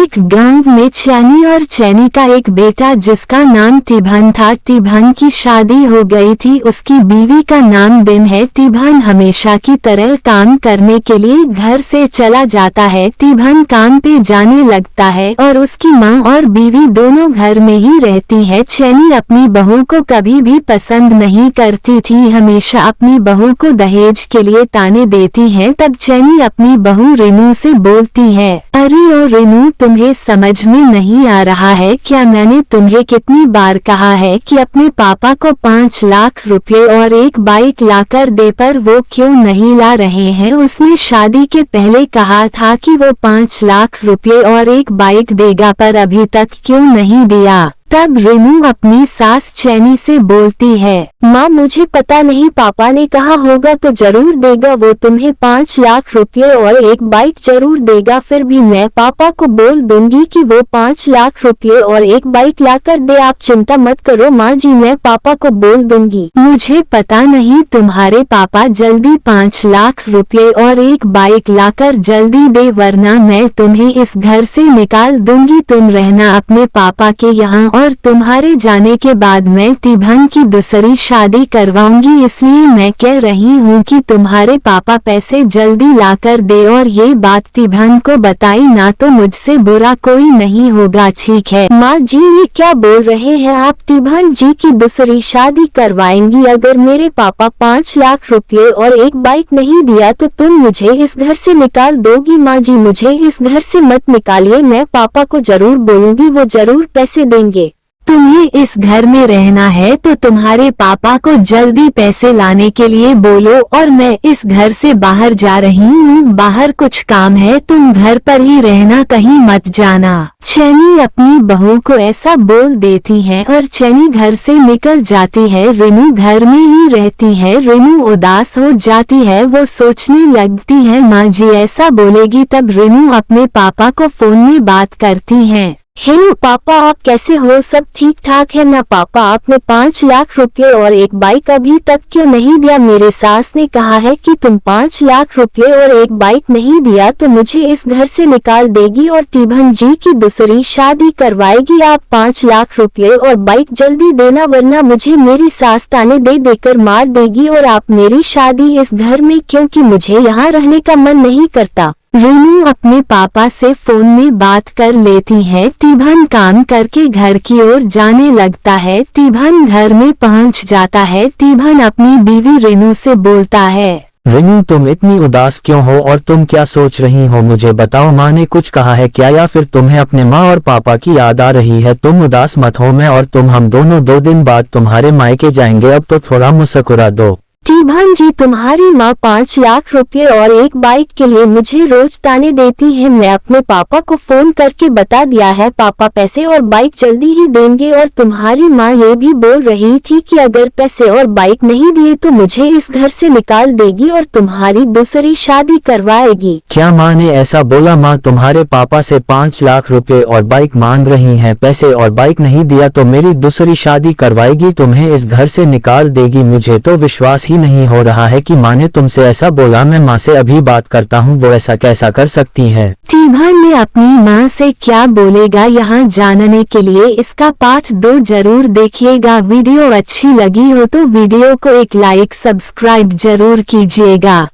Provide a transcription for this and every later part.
एक गांव में चैनी और चैनी का एक बेटा जिसका नाम टिभन था। टिभन की शादी हो गई थी। उसकी बीवी का नाम बिन है। टिभन हमेशा की तरह काम करने के लिए घर से चला जाता है। टिभन काम पे जाने लगता है और उसकी माँ और बीवी दोनों घर में ही रहती है। चैनी अपनी बहू को कभी भी पसंद नहीं करती थी, हमेशा अपनी बहू को दहेज के लिए ताने देती है। तब चैनी अपनी बहू रेनू से बोलती है, अरे ओ रेनू, तुम्हें समझ में नहीं आ रहा है क्या? मैंने तुम्हें कितनी बार कहा है कि अपने पापा को 5 लाख रुपए और एक बाइक लाकर दे, पर वो क्यों नहीं ला रहे हैं? उसने शादी के पहले कहा था कि वो 5 लाख रुपए और एक बाइक देगा, पर अभी तक क्यों नहीं दिया? तब रेनू अपनी सास चैनी से बोलती है, माँ मुझे पता नहीं, पापा ने कहा होगा तो जरूर देगा। वो तुम्हें 5 लाख रुपए और एक बाइक जरूर देगा। फिर भी मैं पापा को बोल दूंगी कि वो 5 लाख रुपए और एक बाइक लाकर दे। आप चिंता मत करो माँ जी, मैं पापा को बोल दूंगी। मुझे पता नहीं, तुम्हारे पापा जल्दी 5 लाख रुपए और एक बाइक लाकर जल्दी दे, वरना मैं तुम्हें इस घर से निकाल दूंगी। तुम रहना अपने पापा के यहाँ और तुम्हारे जाने के बाद मैं टिभन की दूसरी शादी करवाऊंगी। इसलिए मैं कह रही हूँ कि तुम्हारे पापा पैसे जल्दी लाकर दे। और ये बात टिभन को बताई ना तो मुझसे बुरा कोई नहीं होगा, ठीक है? माँ जी ये क्या बोल रहे हैं आप? टिभन जी की दूसरी शादी करवाएंगी? अगर मेरे पापा 5 लाख रुपए और एक बाइक नहीं दिया तो तुम मुझे इस घर से निकाल दोगी? माँ जी मुझे इस घर से मत निकालिए, मैं पापा को जरूर बोलूंगी, वो जरूर पैसे देंगे। तुम्हें इस घर में रहना है तो तुम्हारे पापा को जल्दी पैसे लाने के लिए बोलो और मैं इस घर से बाहर जा रही हूँ। बाहर कुछ काम है, तुम घर पर ही रहना, कहीं मत जाना। चैनी अपनी बहू को ऐसा बोल देती है और चैनी घर से निकल जाती है। रेनू घर में ही रहती है। रेनू उदास हो जाती है, वो सोचने लगती है माँ जी ऐसा बोलेगी। तब रेनू अपने पापा को फोन में बात करती है, हेलो पापा, आप कैसे हो? सब ठीक ठाक है ना? पापा आपने 5 लाख रुपए और एक बाइक अभी तक क्यों नहीं दिया? मेरे सास ने कहा है कि तुम 5 लाख रुपए और एक बाइक नहीं दिया तो मुझे इस घर से निकाल देगी और टिभन जी की दूसरी शादी करवाएगी। आप 5 लाख रुपए और बाइक जल्दी देना, वरना मुझे मेरी सास ताने दे देकर मार देगी। और आप मेरी शादी इस घर में, क्योंकि मुझे यहाँ रहने का मन नहीं करता। रेनू अपने पापा से फोन में बात कर लेती है। टिभन काम करके घर की ओर जाने लगता है। टिभन घर में पहुंच जाता है। टिभन अपनी बीवी रेनू से बोलता है, रेनू तुम इतनी उदास क्यों हो और तुम क्या सोच रही हो? मुझे बताओ, माँ ने कुछ कहा है क्या, या फिर तुम्हें अपने माँ और पापा की याद आ रही है? तुम उदास मत हो, मैं और हम दोनों 2 दिन बाद तुम्हारे मायके जाएंगे। अब तो थोड़ा मुस्कुरा दो। टिभन जी तुम्हारी माँ 5 लाख रुपए और एक बाइक के लिए मुझे रोज ताने देती है। मैं अपने पापा को फोन करके बता दिया है, पापा पैसे और बाइक जल्दी ही देंगे। और तुम्हारी माँ ये भी बोल रही थी कि अगर पैसे और बाइक नहीं दिए तो मुझे इस घर से निकाल देगी और तुम्हारी दूसरी शादी करवाएगी। क्या माँ ने ऐसा बोला? माँ तुम्हारे पापा से 5 लाख रुपए और बाइक मांग रही हैं, पैसे और बाइक नहीं दिया तो मेरी दूसरी शादी करवाएगी, तुम्हें इस घर से निकाल देगी। मुझे तो विश्वास नहीं हो रहा है कि माँ ने तुमसे ऐसा बोला। मैं माँ से अभी बात करता हूँ, वो ऐसा कैसा कर सकती है? टिभन ने अपनी माँ से क्या बोलेगा, यहाँ जानने के लिए इसका पार्ट 2 जरूर देखिएगा। वीडियो अच्छी लगी हो तो वीडियो को एक लाइक, सब्सक्राइब जरूर कीजिएगा।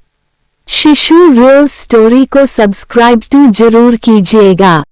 शिशु रियल स्टोरी को सब्सक्राइब जरूर कीजिएगा।